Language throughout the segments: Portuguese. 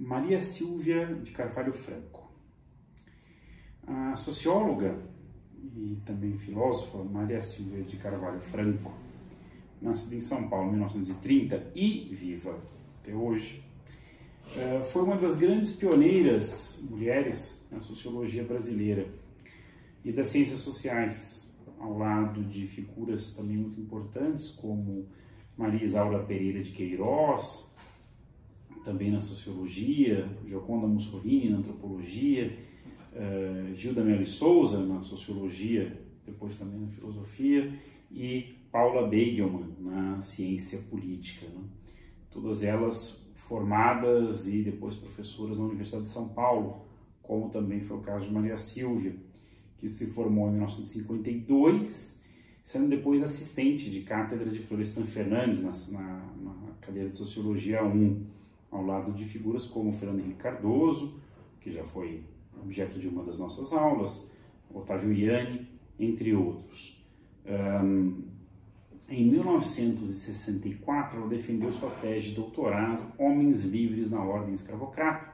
Maria Silvia de Carvalho Franco. A socióloga e também filósofa Maria Silvia de Carvalho Franco, nascida em São Paulo em 1930 e viva até hoje, foi uma das grandes pioneiras mulheres na sociologia brasileira e das ciências sociais, ao lado de figuras também muito importantes como Maria Isaura Pereira de Queiroz, também na sociologia, Gioconda Mussolini na antropologia, Gilda Mello Souza na sociologia, depois também na filosofia, e Paula Beigelman na ciência política, né? Todas elas formadas e depois professoras na Universidade de São Paulo, como também foi o caso de Maria Silvia, que se formou em 1952, sendo depois assistente de cátedra de Florestan Fernandes na cadeira de Sociologia 1, ao lado de figuras como Fernando Henrique Cardoso, que já foi objeto de uma das nossas aulas, Otávio Ianni, entre outros. Em 1964, ela defendeu sua tese de doutorado Homens Livres na Ordem Escravocrata,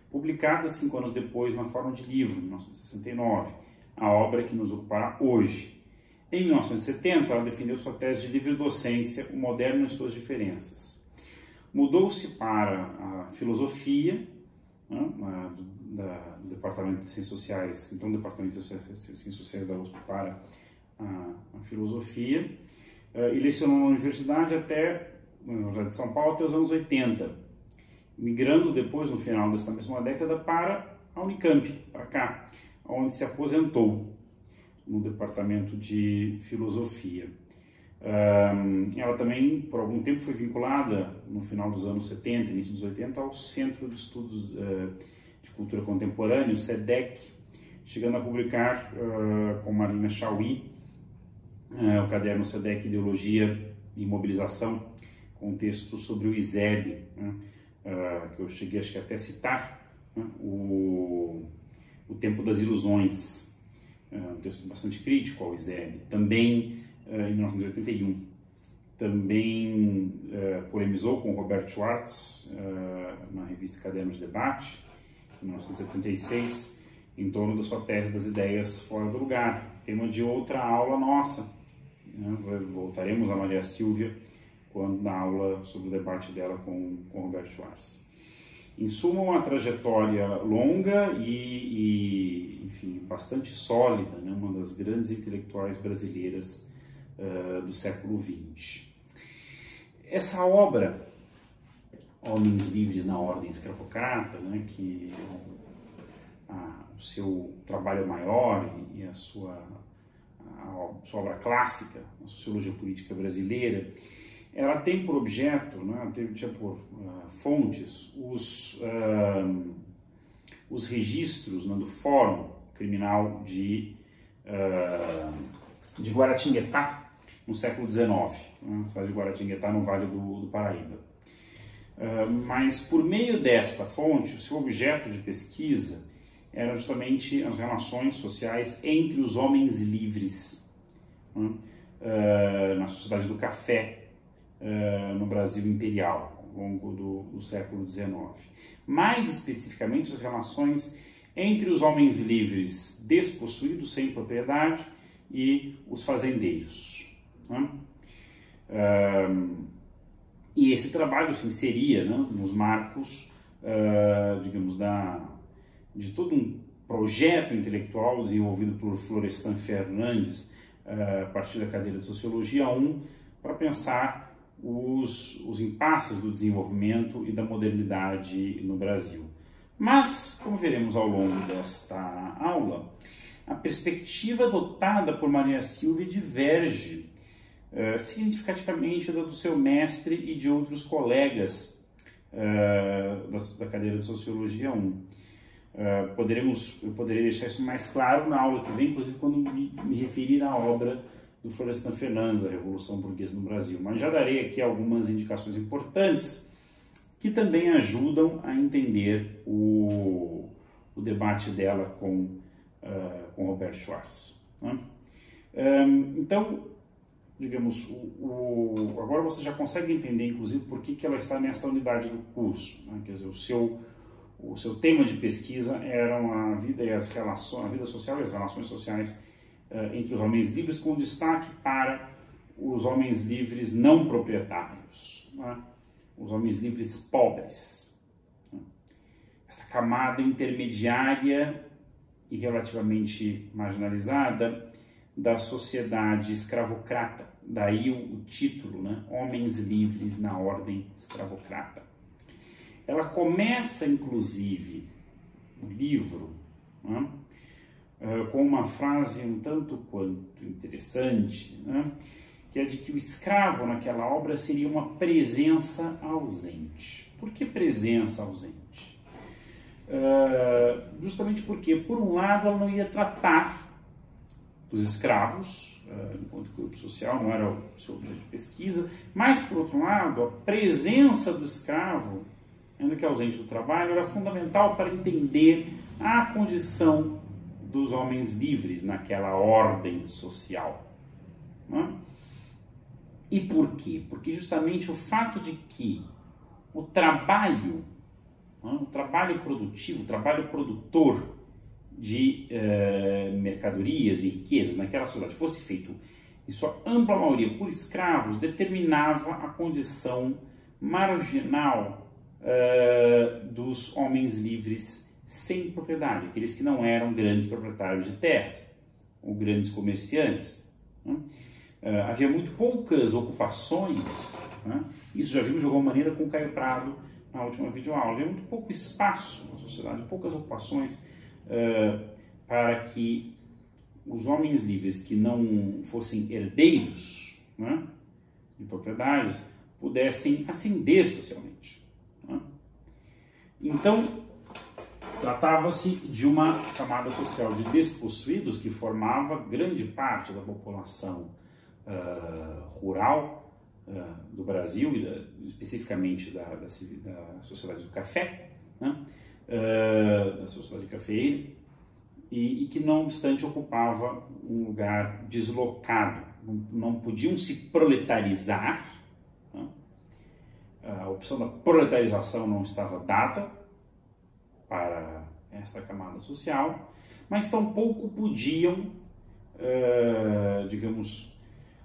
publicada 5 anos depois na forma de livro, em 1969, a obra que nos ocupará hoje. Em 1970, ela defendeu sua tese de livre docência, O Moderno e Suas Diferenças. Mudou-se para a filosofia, né, do Departamento de Ciências Sociais, então do Departamento de Ciências Sociais da USP para a filosofia, e lecionou na universidade até, na Universidade de São Paulo, até os anos 80, migrando depois, no final desta mesma década, para a Unicamp, para cá, onde se aposentou no Departamento de Filosofia. Ela também, por algum tempo, foi vinculada, no final dos anos 70, início dos 80, ao Centro de Estudos de Cultura Contemporânea, o SEDEC, chegando a publicar com Marina Chauí o caderno SEDEC Ideologia e Mobilização, com um texto sobre o ISEB, né, que eu cheguei acho que até a citar, né, o Tempo das Ilusões, um texto bastante crítico ao ISEB. Também em 1981, também polemizou com Roberto Schwartz na revista Caderno de Debate, em 1976, em torno da sua tese das ideias fora do lugar, tema de outra aula nossa, né? Voltaremos a Maria Silvia quando na aula sobre o debate dela com Roberto Schwartz. Em suma, uma trajetória longa e enfim, bastante sólida, né? Uma das grandes intelectuais brasileiras do século XX. Essa obra, Homens Livres na Ordem Escravocrata, né, que o seu trabalho maior e a sua obra clássica, a Sociologia Política Brasileira, ela tem por objeto, né, tinha por fontes, os registros, né, do Fórum Criminal de Guaratinguetá, no século XIX, né, na cidade de Guaratinguetá, no Vale do Paraíba. Mas por meio desta fonte, o seu objeto de pesquisa era justamente as relações sociais entre os homens livres, né, na sociedade do café, no Brasil imperial, ao longo do século XIX. Mais especificamente, as relações entre os homens livres despossuídos, sem propriedade, e os fazendeiros, né? E esse trabalho se inseria, né, nos marcos, digamos, de todo um projeto intelectual desenvolvido por Florestan Fernandes, a partir da cadeira de Sociologia 1, para pensar os impasses do desenvolvimento e da modernidade no Brasil. Mas, como veremos ao longo desta aula, a perspectiva adotada por Maria Silvia diverge significativamente da do seu mestre e de outros colegas da cadeira de Sociologia 1. Eu poderia deixar isso mais claro na aula que vem, inclusive quando me referir à obra do Florestan Fernandes, A Revolução Burguesa no Brasil. Mas já darei aqui algumas indicações importantes que também ajudam a entender o debate dela com Roberto Schwartz, né? Então, digamos, agora você já consegue entender, inclusive, por que ela está nessa unidade do curso, né? Quer dizer, o seu tema de pesquisa eram a vida e as relações, a vida social e as relações sociais entre os homens livres, com destaque para os homens livres não proprietários, né? Os homens livres pobres. Esta camada intermediária e relativamente marginalizada da sociedade escravocrata, daí o título, né? Homens livres na ordem escravocrata. Ela começa, inclusive, o livro, né? Com uma frase um tanto quanto interessante, né? Que é de que o escravo naquela obra seria uma presença ausente. Por que presença ausente? Justamente porque, por um lado, ela não ia tratar dos escravos, enquanto grupo social, não era o seu objeto de pesquisa, mas, por outro lado, a presença do escravo, ainda que ausente do trabalho, era fundamental para entender a condição dos homens livres naquela ordem social. Né? E por quê? Porque justamente o fato de que o trabalho produtivo, o trabalho produtor de mercadorias e riquezas naquela sociedade fosse feito, em sua ampla maioria, por escravos, determinava a condição marginal dos homens livres sem propriedade, aqueles que não eram grandes proprietários de terras ou grandes comerciantes. Né? Havia muito poucas ocupações, né? Isso já vimos de alguma maneira com o Caio Prado na última videoaula. Havia muito pouco espaço na sociedade, poucas ocupações para que os homens livres que não fossem herdeiros, né, de propriedade pudessem ascender socialmente. Né? Então, tratava-se de uma camada social de despossuídos que formava grande parte da população rural do Brasil, e especificamente da sociedade do café, né? Da sociedade cafeeira, e que, não obstante, ocupava um lugar deslocado, não podiam se proletarizar, né? A opção da proletarização não estava dada para esta camada social, mas tampouco podiam, digamos,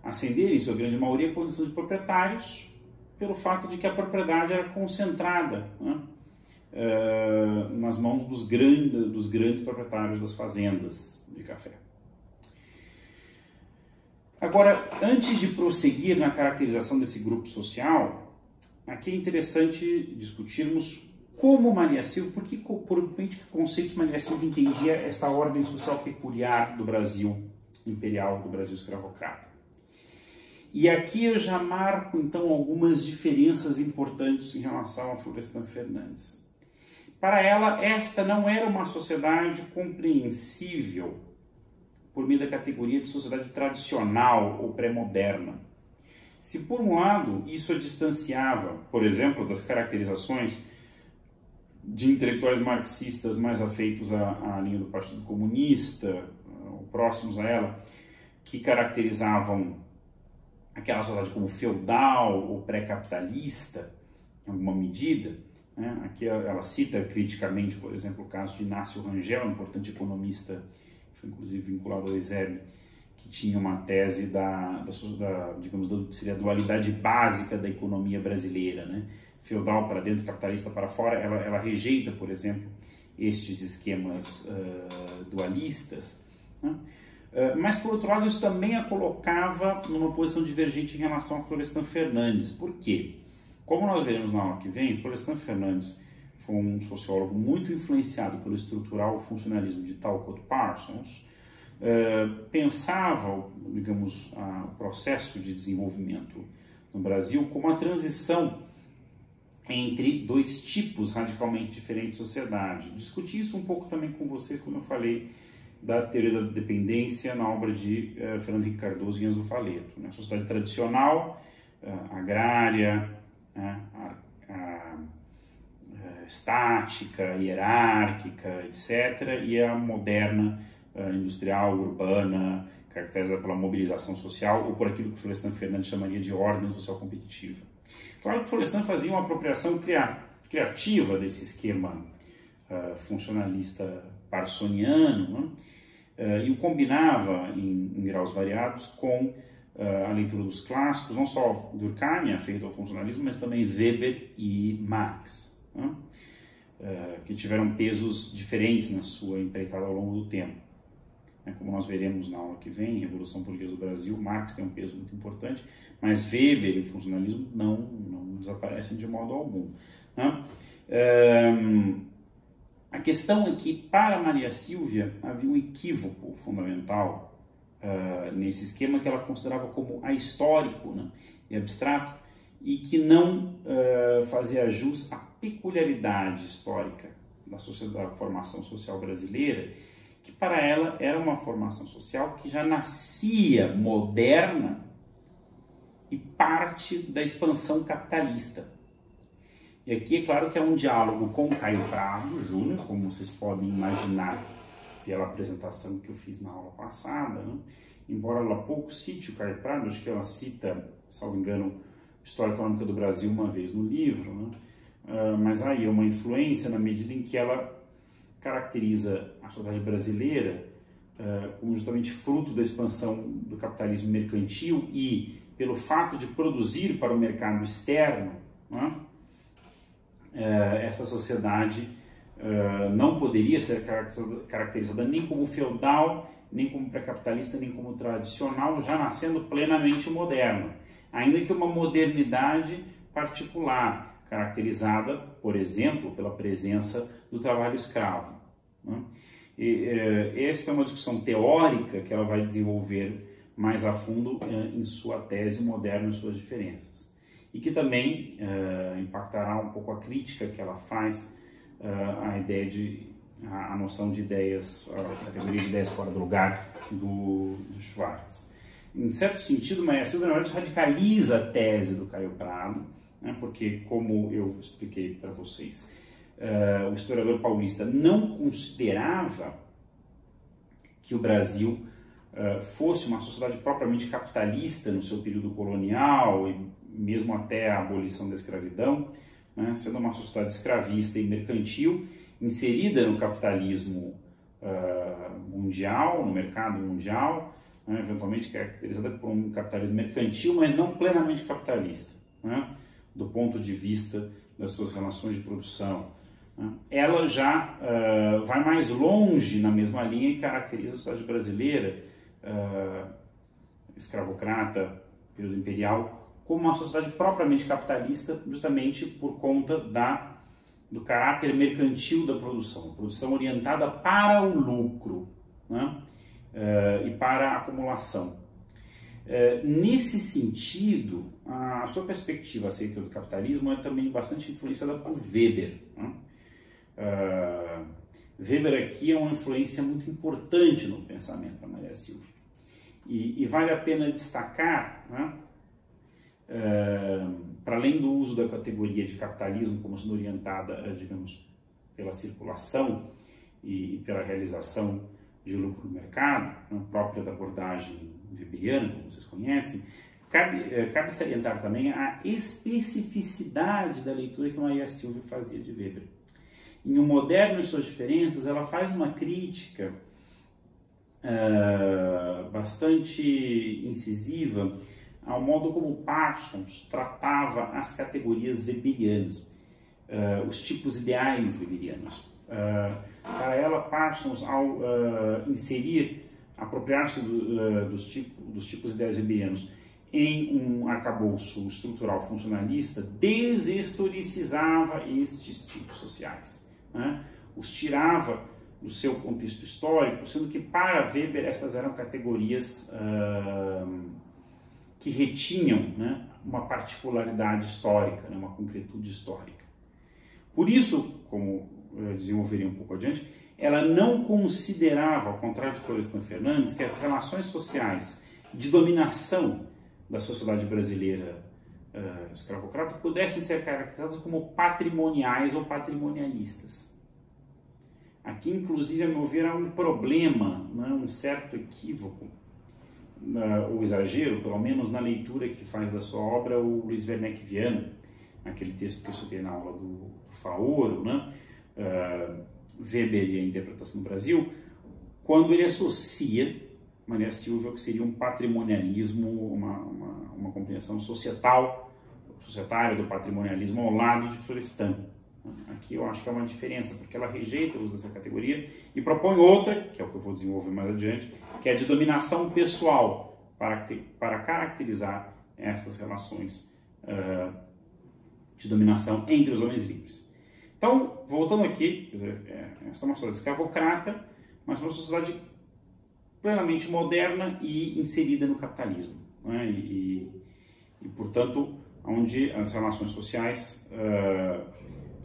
ascender, em sua grande maioria, a condição de proprietários, pelo fato de que a propriedade era concentrada, né, nas mãos dos grandes proprietários das fazendas de café. Agora, antes de prosseguir na caracterização desse grupo social, aqui é interessante discutirmos como Maria Silva, por que conceitos Maria Silva entendia esta ordem social peculiar do Brasil imperial, do Brasil escravocrata. E aqui eu já marco, então, algumas diferenças importantes em relação a Florestan Fernandes. Para ela, esta não era uma sociedade compreensível por meio da categoria de sociedade tradicional ou pré-moderna. Se, por um lado, isso a distanciava, por exemplo, das caracterizações de intelectuais marxistas mais afeitos à linha do Partido Comunista, ou próximos a ela, que caracterizavam aquela sociedade como feudal ou pré-capitalista, em alguma medida, né? Aqui ela cita criticamente, por exemplo, o caso de Inácio Rangel, um importante economista, que foi inclusive vinculado ao Exerme, que tinha uma tese digamos, seria a dualidade básica da economia brasileira, né? Feudal para dentro, capitalista para fora. Ela rejeita, por exemplo, estes esquemas dualistas, né? Mas, por outro lado, isso também a colocava numa posição divergente em relação a Florestan Fernandes. Por quê? Como nós veremos na aula que vem, Florestan Fernandes foi um sociólogo muito influenciado pelo estrutural funcionalismo de Talcott Parsons, pensava, digamos, o processo de desenvolvimento no Brasil como a transição entre dois tipos radicalmente diferentes de sociedade. Discuti isso um pouco também com vocês quando eu falei da teoria da dependência na obra de Fernando Henrique Cardoso e Enzo Faleto. Né? A sociedade tradicional, agrária, estática, hierárquica, etc., e a moderna, industrial, urbana, caracterizada pela mobilização social, ou por aquilo que Florestan Fernandes chamaria de ordem social competitiva. Claro que Florestan fazia uma apropriação criativa desse esquema funcionalista parsoniano, né? E o combinava em graus variados com a leitura dos clássicos, não só Durkheim, afeito ao funcionalismo, mas também Weber e Marx, né? Que tiveram pesos diferentes na sua empreitada ao longo do tempo. Como nós veremos na aula que vem, Revolução Burguesa do Brasil, Marx tem um peso muito importante, mas Weber e o funcionalismo não desaparecem de modo algum, né? A questão é que, para Maria Sílvia, havia um equívoco fundamental nesse esquema que ela considerava como ahistórico, né, e abstrato, e que não fazia jus à peculiaridade histórica da formação social brasileira, que para ela era uma formação social que já nascia moderna e parte da expansão capitalista. E aqui é claro que é um diálogo com Caio Prado Júnior, como vocês podem imaginar pela apresentação que eu fiz na aula passada, né? Embora ela pouco cite o Caio Prado, acho que ela cita, salvo engano, História Econômica do Brasil uma vez no livro, né? Mas aí é uma influência na medida em que ela caracteriza a sociedade brasileira como justamente fruto da expansão do capitalismo mercantil e pelo fato de produzir para o mercado externo, né? Essa sociedade não poderia ser caracterizada nem como feudal, nem como pré-capitalista, nem como tradicional, já nascendo plenamente moderna, ainda que uma modernidade particular, caracterizada, por exemplo, pela presença do trabalho escravo, né? Esta é uma discussão teórica que ela vai desenvolver mais a fundo em sua tese Moderno e suas diferenças, e que também impactará um pouco a crítica que ela faz à ideia a noção de ideias, a categoria de ideias fora do lugar do Schwartz. Em certo sentido, Maria Sílvia, na verdade, radicaliza a tese do Caio Prado, né, porque, como eu expliquei para vocês, o historiador paulista não considerava que o Brasil fosse uma sociedade propriamente capitalista no seu período colonial e mesmo até a abolição da escravidão, né, sendo uma sociedade escravista e mercantil, inserida no capitalismo mundial, no mercado mundial, né, eventualmente caracterizada por um capitalismo mercantil, mas não plenamente capitalista, né, do ponto de vista das suas relações de produção. Né. Ela já vai mais longe na mesma linha e caracteriza a sociedade brasileira, escravocrata, período imperial, como uma sociedade propriamente capitalista, justamente por conta do caráter mercantil da produção orientada para o lucro, né? E para a acumulação. Nesse sentido, a sua perspectiva acerca do capitalismo é também bastante influenciada por Weber, né? Weber aqui é uma influência muito importante no pensamento da Maria Sílvia. E vale a pena destacar, né, para além do uso da categoria de capitalismo como sendo orientada, digamos, pela circulação e pela realização de lucro no mercado, né, própria da abordagem weberiana, como vocês conhecem, cabe salientar também a especificidade da leitura que Maria Sílvia fazia de Weber. Em O Moderno e Suas Diferenças, ela faz uma crítica bastante incisiva ao modo como Parsons tratava as categorias weberianas, os tipos ideais weberianos. Para ela, Parsons, ao apropriar-se dos tipos ideais weberianos em um arcabouço estrutural funcionalista, deshistoricizava estes tipos sociais, né? Os tirava do seu contexto histórico, sendo que para Weber essas eram categorias que retinham, né, uma particularidade histórica, né, uma concretude histórica. Por isso, como eu desenvolveria um pouco adiante, ela não considerava, ao contrário de Florestan Fernandes, que as relações sociais de dominação da sociedade brasileira escravocrata pudessem ser caracterizadas como patrimoniais ou patrimonialistas. Aqui, inclusive, a meu ver, há um problema, né, um certo equívoco, ou exagero, pelo menos na leitura que faz da sua obra o Luiz Werneck Viana, naquele texto que eu citei na aula do Faoro, né, Weber e a interpretação no Brasil, quando ele associa Maria Silvia ao que seria um patrimonialismo, uma compreensão societária do patrimonialismo ao lado de Florestan. Aqui eu acho que é uma diferença, porque ela rejeita o uso dessa categoria e propõe outra, que é o que eu vou desenvolver mais adiante, que é a de dominação pessoal, para caracterizar essas relações de dominação entre os homens livres. Então, voltando aqui, essa é uma sociedade escravocrata, mas uma sociedade plenamente moderna e inserida no capitalismo, né? E, portanto, onde as relações sociais,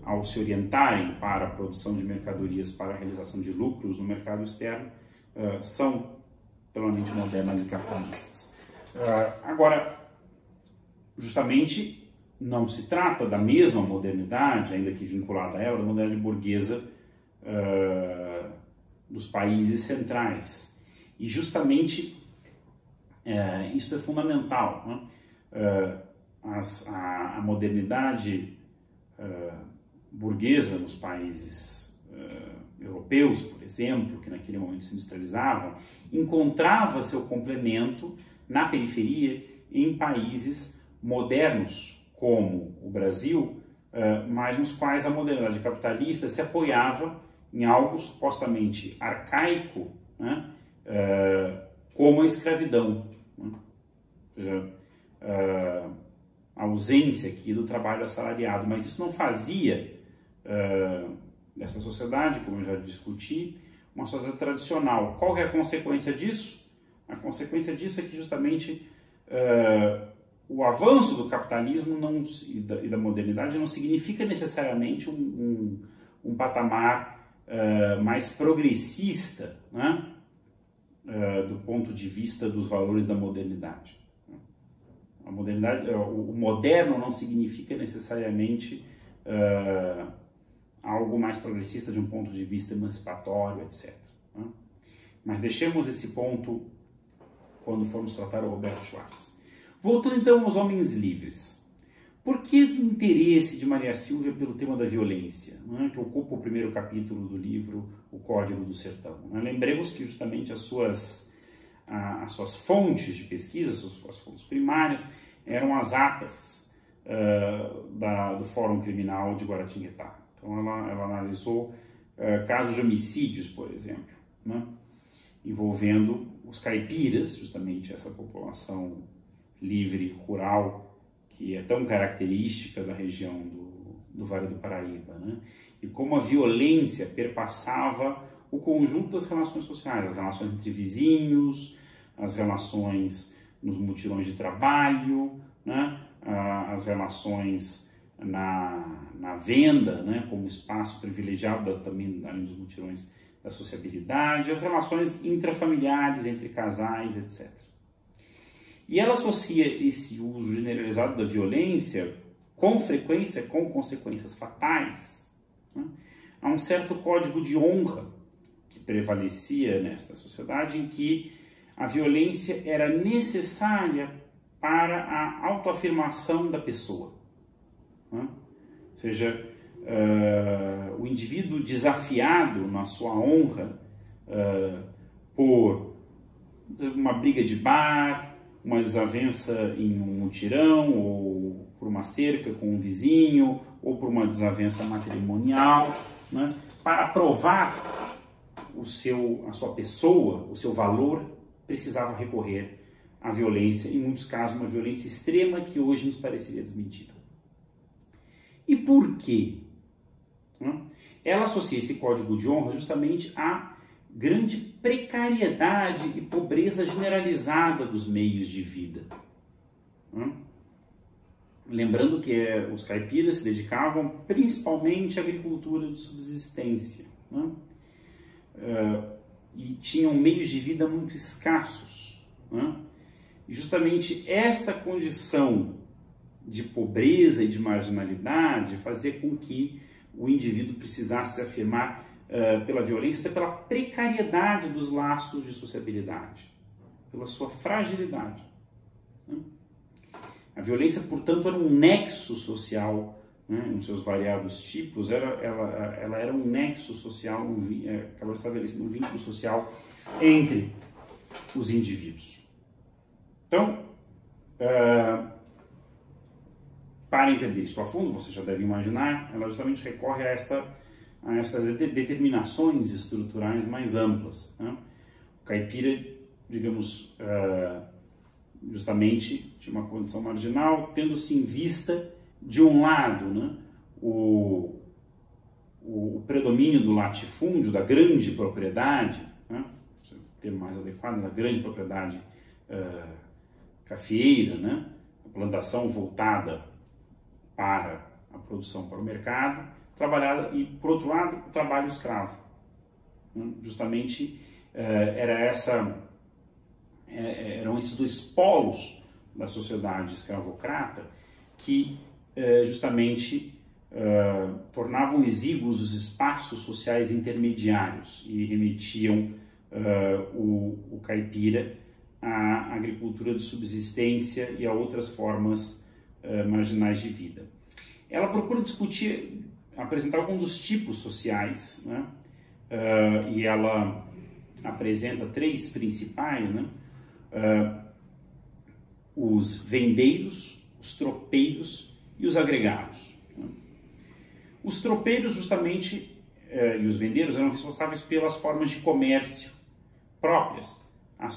ao se orientarem para a produção de mercadorias para a realização de lucros no mercado externo, são plenamente modernas e capitalistas. Agora, justamente, não se trata da mesma modernidade, ainda que vinculada a ela, da modernidade burguesa dos países centrais. E justamente isso é fundamental, né? A modernidade burguesa nos países europeus, por exemplo, que naquele momento se industrializavam, encontrava seu complemento na periferia em países modernos, como o Brasil, mas nos quais a modernidade capitalista se apoiava em algo supostamente arcaico, né? Como a escravidão, né? Ou seja, a ausência aqui do trabalho assalariado, mas isso não fazia dessa sociedade, como eu já discuti, uma sociedade tradicional. Qual é a consequência disso? A consequência disso é que justamente o avanço do capitalismo e da modernidade não significa necessariamente um patamar mais progressista, né? Do ponto de vista dos valores da modernidade. A modernidade, o moderno não significa necessariamente algo mais progressista de um ponto de vista emancipatório, etc. Né? Mas deixemos esse ponto quando formos tratar o Roberto Schwartz. Voltando então aos homens livres. Por que o interesse de Maria Silvia pelo tema da violência, né, que ocupa o primeiro capítulo do livro O Código do Sertão? Lembremos que justamente as suas fontes de pesquisa, as fontes primárias, eram as atas do Fórum Criminal de Guaratinguetá. Então ela analisou casos de homicídios, por exemplo, né, envolvendo os caipiras, justamente essa população livre, rural, que é tão característica da região do Vale do Paraíba, né? E como a violência perpassava o conjunto das relações sociais, as relações entre vizinhos, as relações nos mutirões de trabalho, né? As relações na venda, né? Como espaço privilegiado também além dos mutirões da sociabilidade, as relações intrafamiliares entre casais, etc. E ela associa esse uso generalizado da violência, com frequência, com consequências fatais, né, a um certo código de honra que prevalecia nesta sociedade, em que a violência era necessária para a autoafirmação da pessoa. Né? Ou seja, o indivíduo desafiado na sua honra por uma briga de bar, uma desavença em um mutirão, ou por uma cerca com um vizinho, ou por uma desavença matrimonial, né? Para provar a sua pessoa, o seu valor, precisava recorrer à violência, em muitos casos uma violência extrema que hoje nos pareceria desmentida. E por quê? Ela associa esse código de honra justamente a grande precariedade e pobreza generalizada dos meios de vida. Lembrando que os caipiras se dedicavam principalmente à agricultura de subsistência, né? E tinham meios de vida muito escassos, né? E justamente esta condição de pobreza e de marginalidade fazia com que o indivíduo precisasse se afirmar pela violência, até pela precariedade dos laços de sociabilidade, pela sua fragilidade. A violência, portanto, era um nexo social né, nos seus variados tipos, ela era um nexo social, acabou estabelecendo um vínculo social entre os indivíduos. Então, para entender isso a fundo, você já deve imaginar, ela justamente recorre a estas determinações estruturais mais amplas, né? O caipira, digamos, justamente tinha uma condição marginal, tendo-se em vista, de um lado, né, o predomínio do latifúndio, da grande propriedade, né, o termo mais adequado, da grande propriedade cafeeira, né, a plantação voltada para a produção para o mercado, trabalhada, e por outro lado o trabalho escravo, né, justamente eram esses dois polos da sociedade escravocrata que justamente tornavam exíguos os espaços sociais intermediários e remetiam o caipira à agricultura de subsistência e a outras formas marginais de vida. Ela procura discutir, apresentar alguns dos tipos sociais, né? E ela apresenta três principais, né? Os vendeiros, os tropeiros e os agregados. Né? Os tropeiros, justamente, e os vendeiros eram responsáveis pelas formas de comércio próprias à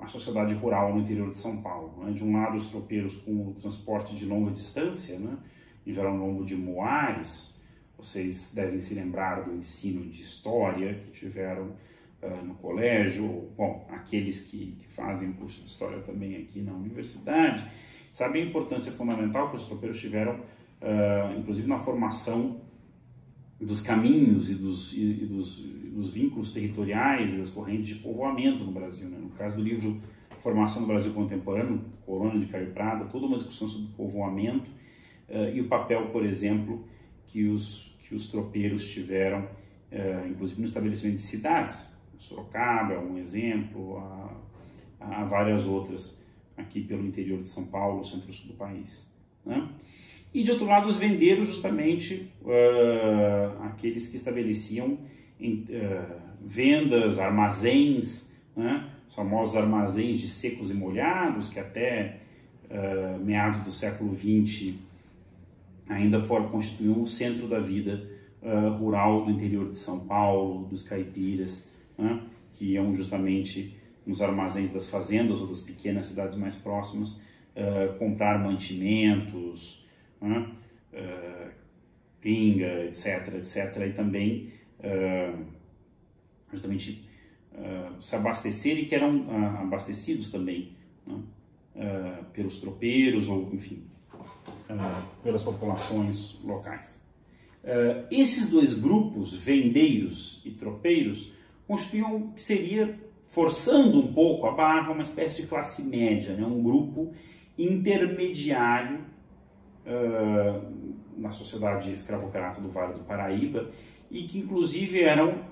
sociedade rural no interior de São Paulo. Né? De um lado, os tropeiros com o transporte de longa distância, né? Em geral no lombo de moares. Vocês devem se lembrar do ensino de história que tiveram no colégio, bom, aqueles que fazem curso de história também aqui na universidade, sabem a importância fundamental que os tropeiros tiveram, inclusive na formação dos caminhos e dos vínculos territoriais e das correntes de povoamento no Brasil. Né? No caso do livro Formação no Brasil Contemporâneo, Colônia de Caio Prada, toda uma discussão sobre povoamento e o papel, por exemplo, que os tropeiros tiveram, inclusive no estabelecimento de cidades. Sorocaba é um exemplo, há várias outras aqui pelo interior de São Paulo, centro-sul do país. Né? E de outro lado, os vendeiros, justamente aqueles que estabeleciam vendas, armazéns, né? Os famosos armazéns de secos e molhados, que até meados do século XX ainda constituíam o centro da vida rural do interior de São Paulo, dos caipiras, né, que iam justamente nos armazéns das fazendas ou das pequenas cidades mais próximas comprar mantimentos, né, pinga, etc, e também justamente se abastecer, e que eram abastecidos também, né, pelos tropeiros ou, enfim, pelas populações locais. Esses dois grupos, vendeiros e tropeiros, constituíam, que seria, forçando um pouco a barra, uma espécie de classe média, né? Um grupo intermediário na sociedade escravocrata do Vale do Paraíba, e que inclusive eram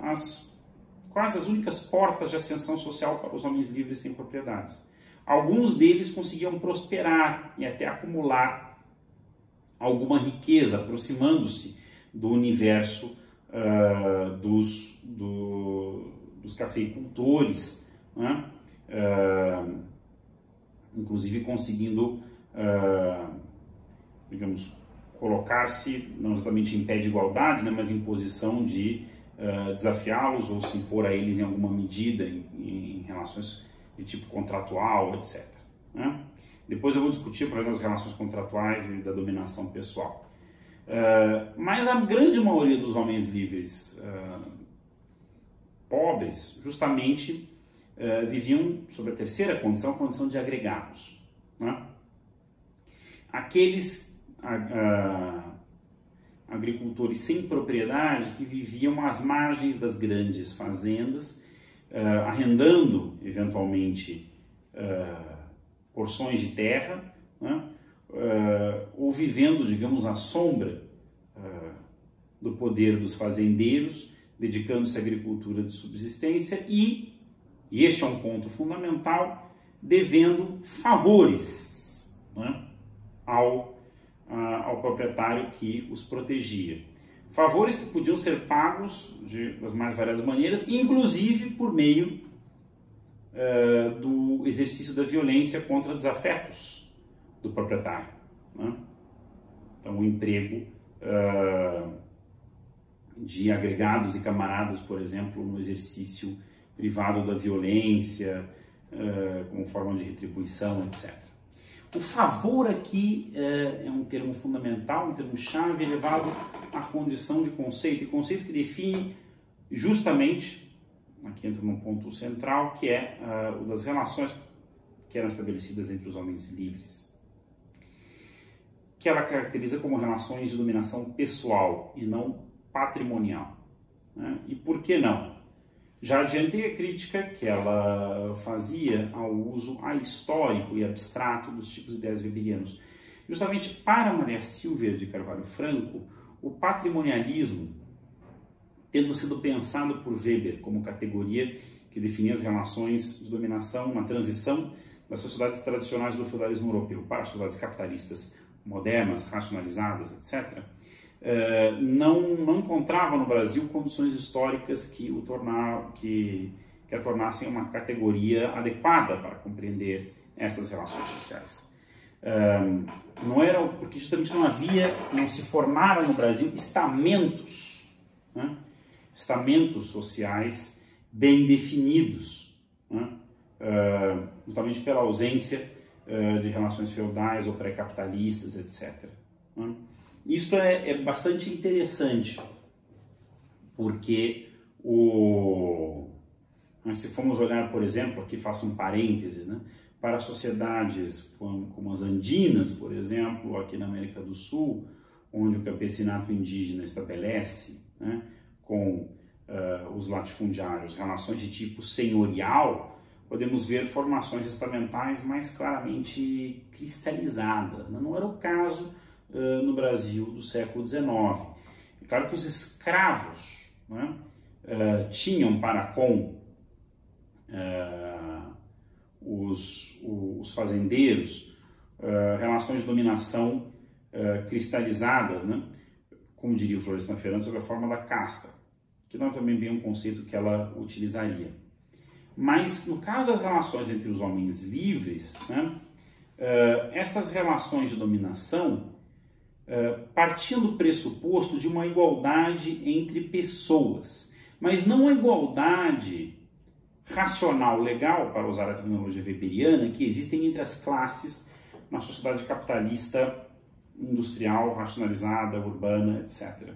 quase as únicas portas de ascensão social para os homens livres sem propriedades. Alguns deles conseguiam prosperar e até acumular alguma riqueza, aproximando-se do universo dos cafeicultores, né? Inclusive conseguindo, digamos, colocar-se não exatamente em pé de igualdade, né, mas em posição de desafiá-los ou se impor a eles em alguma medida em relações de tipo contratual, etc. Né? Depois eu vou discutir o problema das relações contratuais e da dominação pessoal. Mas a grande maioria dos homens livres pobres, justamente, viviam sob a terceira condição, a condição de agregados. Né? Aqueles agricultores sem propriedades que viviam às margens das grandes fazendas, arrendando, eventualmente, porções de terra, né? Ou vivendo, digamos, à sombra do poder dos fazendeiros, dedicando-se à agricultura de subsistência e este é um ponto fundamental, devendo favores, né, ao proprietário que os protegia. Favores que podiam ser pagos das mais variadas maneiras, inclusive por meio do exercício da violência contra desafetos do proprietário, né? Então, o emprego de agregados e camaradas, por exemplo, no exercício privado da violência, como forma de retribuição, etc. O favor aqui é um termo fundamental, um termo-chave elevado à condição de conceito, e conceito que define justamente, aqui entra num ponto central, que é o das relações que eram estabelecidas entre os homens livres, que ela caracteriza como relações de dominação pessoal e não patrimonial, né? E por que não? Já adiantei a crítica que ela fazia ao uso ahistórico e abstrato dos tipos ideais weberianos. Justamente para Maria Silvia de Carvalho Franco, o patrimonialismo, tendo sido pensado por Weber como categoria que definia as relações de dominação na transição das sociedades tradicionais do feudalismo europeu para as sociedades capitalistas modernas, racionalizadas, etc., não encontrava no Brasil condições históricas que a tornassem uma categoria adequada para compreender estas relações sociais. Não era porque justamente não se formaram no Brasil estamentos, né? Estamentos sociais bem definidos, né? Justamente pela ausência de relações feudais ou pré-capitalistas, etc., né? Isso é bastante interessante, porque se formos olhar, por exemplo, aqui faço um parênteses, né, para sociedades como as andinas, por exemplo, aqui na América do Sul, onde o campesinato indígena estabelece, né, com os latifundiários relações de tipo senhorial, podemos ver formações estamentais mais claramente cristalizadas, né? Não era o caso no Brasil do século XIX. É claro que os escravos, né, tinham para com os fazendeiros relações de dominação cristalizadas, né, como diria o Florestan Fernandes, sob a forma da casta, que não é também bem um conceito que ela utilizaria. Mas no caso das relações entre os homens livres, né, estas relações de dominação partiam do pressuposto de uma igualdade entre pessoas, mas não a igualdade racional, legal, para usar a terminologia weberiana, que existem entre as classes na sociedade capitalista, industrial, racionalizada, urbana, etc.,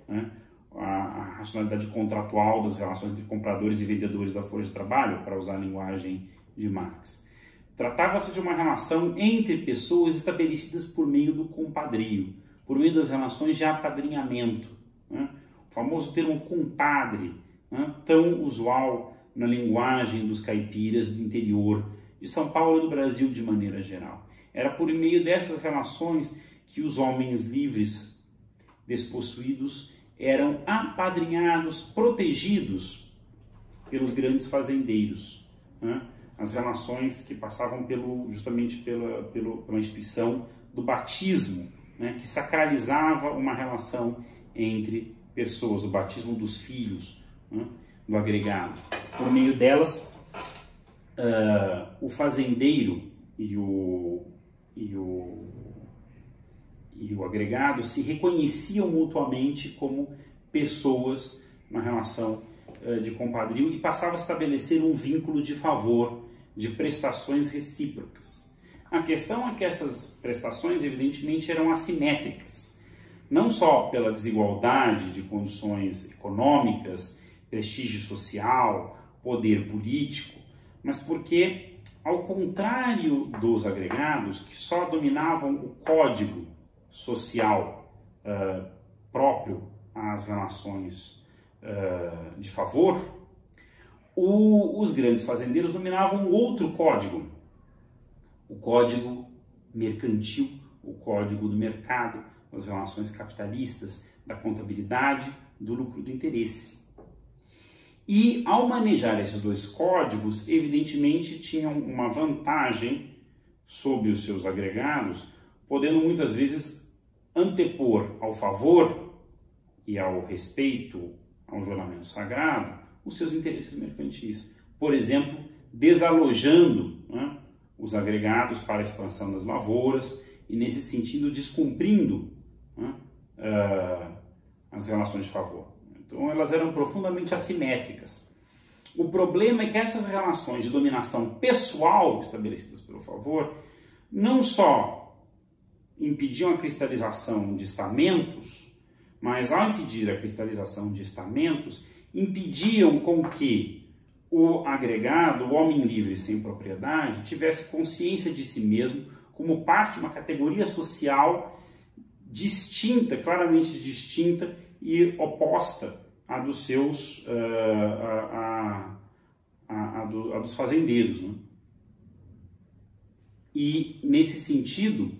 né? A racionalidade contratual das relações entre compradores e vendedores da força de trabalho, para usar a linguagem de Marx. Tratava-se de uma relação entre pessoas estabelecidas por meio do compadrio, por meio das relações de apadrinhamento, né? O famoso termo compadre, né, tão usual na linguagem dos caipiras do interior de São Paulo e do Brasil de maneira geral. Era por meio dessas relações que os homens livres despossuídos eram apadrinhados, protegidos pelos grandes fazendeiros, né? As relações que passavam justamente pela instituição do batismo, né? Que sacralizava uma relação entre pessoas, o batismo dos filhos, né? Do agregado. Por meio delas, o fazendeiro e o agregado se reconheciam mutuamente como pessoas na relação de compadrio e passava a estabelecer um vínculo de favor, de prestações recíprocas. A questão é que essas prestações, evidentemente, eram assimétricas, não só pela desigualdade de condições econômicas, prestígio social, poder político, mas porque, ao contrário dos agregados, que só dominavam o código social próprio às relações de favor, os grandes fazendeiros dominavam outro código, o código mercantil, o código do mercado, das relações capitalistas, da contabilidade, do lucro, do interesse. E, ao manejar esses dois códigos, evidentemente tinham uma vantagem sobre os seus agregados, podendo muitas vezes antepor ao favor e ao respeito ao juramento sagrado os seus interesses mercantis. Por exemplo, desalojando, né, os agregados para a expansão das lavouras e, nesse sentido, descumprindo, né, as relações de favor. Então, elas eram profundamente assimétricas. O problema é que essas relações de dominação pessoal estabelecidas pelo favor não só impediam a cristalização de estamentos, mas, ao impedir a cristalização de estamentos, impediam com que o agregado, o homem livre sem propriedade, tivesse consciência de si mesmo como parte de uma categoria social distinta, claramente distinta e oposta à dos seus, a dos fazendeiros, né? E, nesse sentido,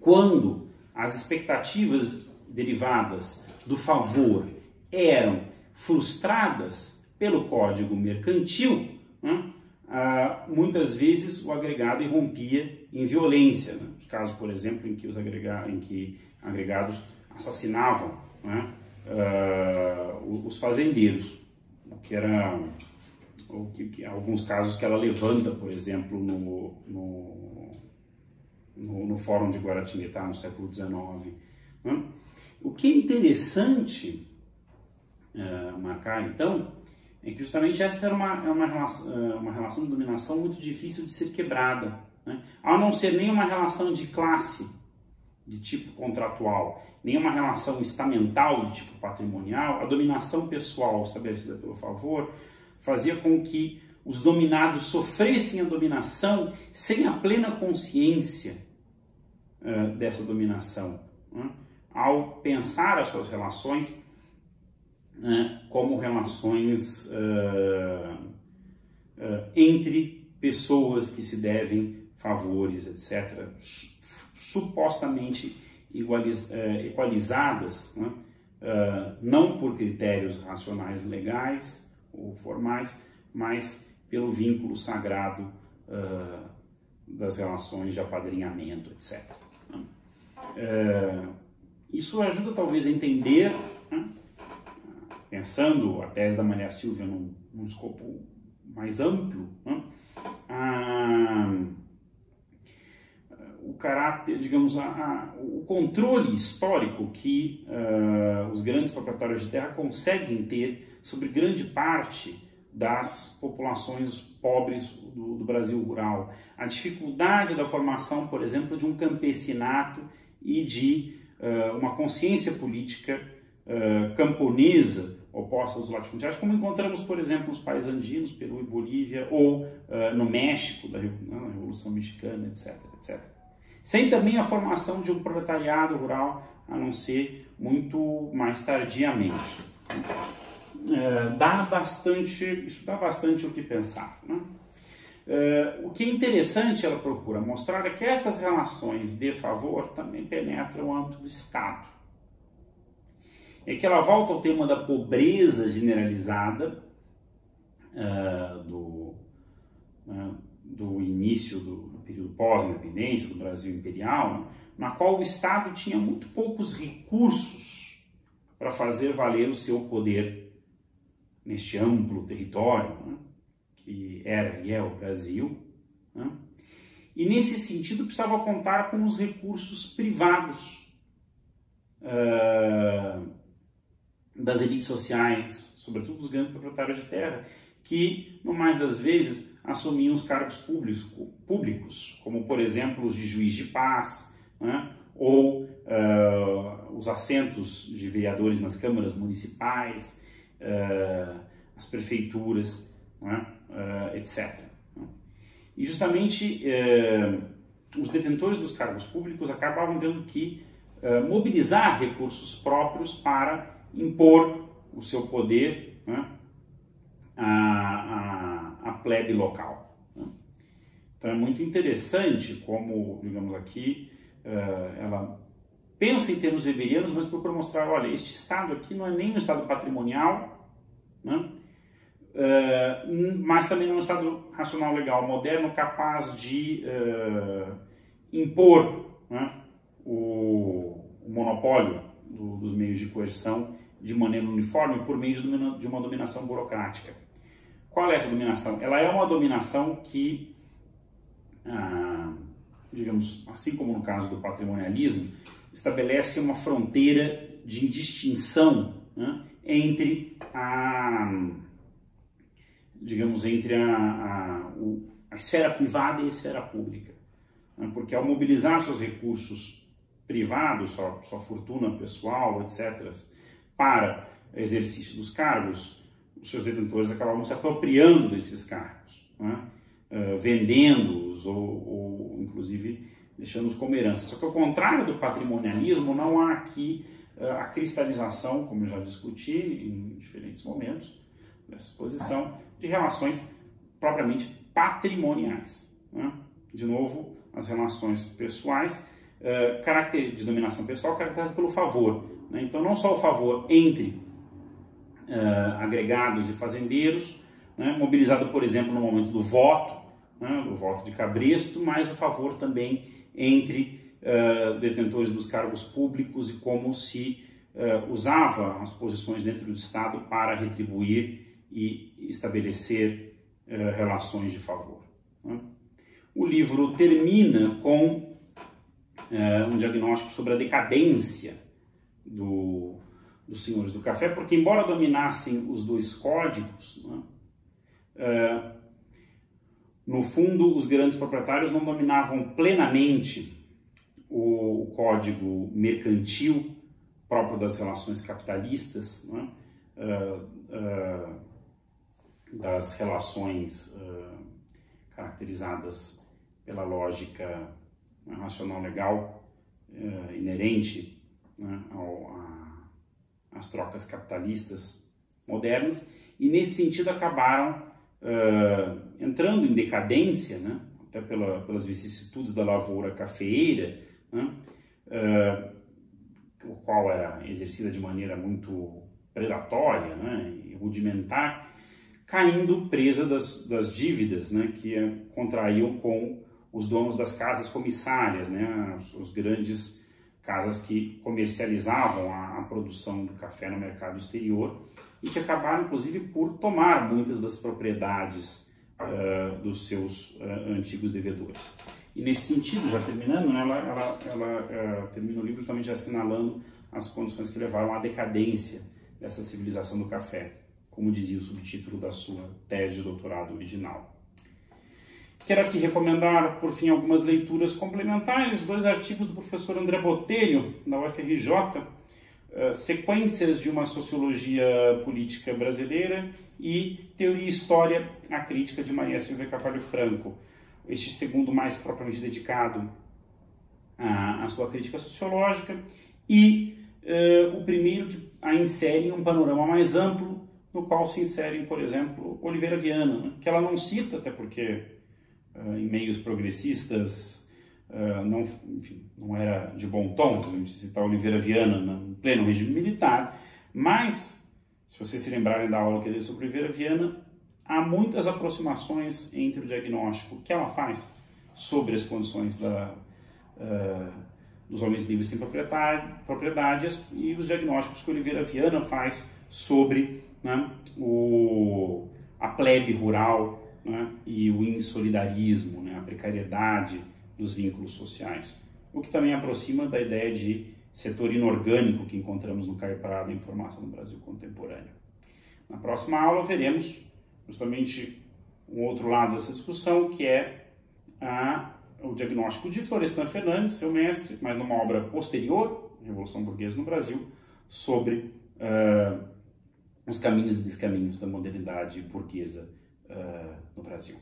quando as expectativas derivadas do favor eram frustradas pelo código mercantil, né, muitas vezes o agregado irrompia em violência, né? Os casos, por exemplo, em que agregados assassinavam, né, os fazendeiros, o que era alguns casos que ela levanta, por exemplo, no Fórum de Guaratinguetá, no século XIX. Né? O que é interessante marcar, então, é que justamente esta era uma relação de dominação muito difícil de ser quebrada, né? Ao não ser nem uma relação de classe, de tipo contratual, nem uma relação estamental de tipo patrimonial, a dominação pessoal estabelecida pelo favor fazia com que os dominados sofressem a dominação sem a plena consciência dessa dominação, né? Ao pensar as suas relações como relações entre pessoas que se devem favores, etc., supostamente equalizadas, né? Não por critérios racionais legais ou formais, mas pelo vínculo sagrado das relações de apadrinhamento, etc. Isso ajuda talvez a entender, né, pensando a tese da Maria Silvia num escopo mais amplo, né, o caráter, digamos, o controle histórico que os grandes proprietários de terra conseguem ter sobre grande parte das populações pobres do Brasil rural. A dificuldade da formação, por exemplo, de um campesinato e de uma consciência política camponesa oposta aos latifundiários, como encontramos, por exemplo, nos países andinos, Peru e Bolívia, ou no México, na Revolução Mexicana, etc., etc. Sem também a formação de um proletariado rural, a não ser muito mais tardiamente. Isso dá bastante o que pensar, né? O que é interessante ela procura mostrar é que estas relações de favor também penetram o âmbito do Estado. É que ela volta ao tema da pobreza generalizada do início do período pós-independência do Brasil imperial, na qual o Estado tinha muito poucos recursos para fazer valer o seu poder neste amplo território, né, que era e é o Brasil, né? E nesse sentido precisava contar com os recursos privados das elites sociais, sobretudo dos grandes proprietários de terra, que, no mais das vezes, assumiam os cargos públicos, como, por exemplo, os de juiz de paz, né? Ou os assentos de vereadores nas câmaras municipais, as prefeituras, né? Etc. E justamente os detentores dos cargos públicos acabavam tendo que mobilizar recursos próprios para impor o seu poder, né, à plebe local, né? Então é muito interessante como, digamos aqui, ela pensa em termos weberianos, mas procura mostrar, olha, este Estado aqui não é nem um Estado patrimonial, né, mas também não é um Estado racional legal moderno capaz de impor, né, o monopólio dos meios de coerção de maneira uniforme por meio de uma dominação burocrática. Qual é essa dominação? Ela é uma dominação que, digamos, assim como no caso do patrimonialismo, estabelece uma fronteira de distinção, né, entre a esfera privada e a esfera pública. Né, porque ao mobilizar seus recursos privados, sua fortuna pessoal, etc., para exercício dos cargos, os seus detentores acabavam se apropriando desses cargos, né, vendendo-os ou inclusive deixando-os como herança. Só que ao contrário do patrimonialismo, não há aqui a cristalização, como eu já discuti em diferentes momentos dessa exposição, de relações propriamente patrimoniais. Né? De novo, as relações pessoais, de dominação pessoal, caracterizadas pelo favor. Né? Então, não só o favor entre agregados e fazendeiros, né? Mobilizado, por exemplo, no momento do voto, né? Do voto de cabresto, mas o favor também entre detentores dos cargos públicos e como se usava as posições dentro do Estado para retribuir e estabelecer relações de favor. Né? O livro termina com um diagnóstico sobre a decadência dos senhores do café, porque embora dominassem os dois códigos, né, no fundo os grandes proprietários não dominavam plenamente o código mercantil próprio das relações capitalistas, né, das relações caracterizadas pela lógica racional legal inerente, né, às trocas capitalistas modernas, e nesse sentido acabaram entrando em decadência, né, até pelas vicissitudes da lavoura cafeeira, né, o qual era exercida de maneira muito predatória, né, e rudimentar, caindo presa das dívidas, né, que contraíam com os donos das casas comissárias, né, os grandes casas que comercializavam a produção do café no mercado exterior e que acabaram, inclusive, por tomar muitas das propriedades dos seus antigos devedores. E nesse sentido, já terminando, né, ela termina o livro também já assinalando as condições que levaram à decadência dessa civilização do café, como dizia o subtítulo da sua tese de doutorado original. Quero aqui recomendar, por fim, algumas leituras complementares, 2 artigos do professor André Botelho, da UFRJ, Sequências de uma Sociologia Política Brasileira e Teoria e História, a Crítica, de Maria Silvia Carvalho Franco. Este segundo mais propriamente dedicado à sua crítica sociológica, e o primeiro que a insere em um panorama mais amplo, no qual se inserem, por exemplo, Oliveira Viana, né, que ela não cita, até porque em meios progressistas não era de bom tom, por exemplo, citar Oliveira Viana no pleno regime militar, mas, se vocês se lembrarem da aula que eu dei sobre Oliveira Viana, há muitas aproximações entre o diagnóstico que ela faz sobre as condições dos homens livres sem propriedade e os diagnósticos que Oliveira Viana faz sobre, né, a plebe rural, né, e o insolidarismo, né, a precariedade dos vínculos sociais, o que também aproxima da ideia de setor inorgânico que encontramos no Caio Prado em Formação no Brasil Contemporâneo. Na próxima aula veremos justamente um outro lado dessa discussão, que é o diagnóstico de Florestan Fernandes, seu mestre, mas numa obra posterior, Revolução Burguesa no Brasil, sobre os caminhos e descaminhos da modernidade burguesa no Brasil.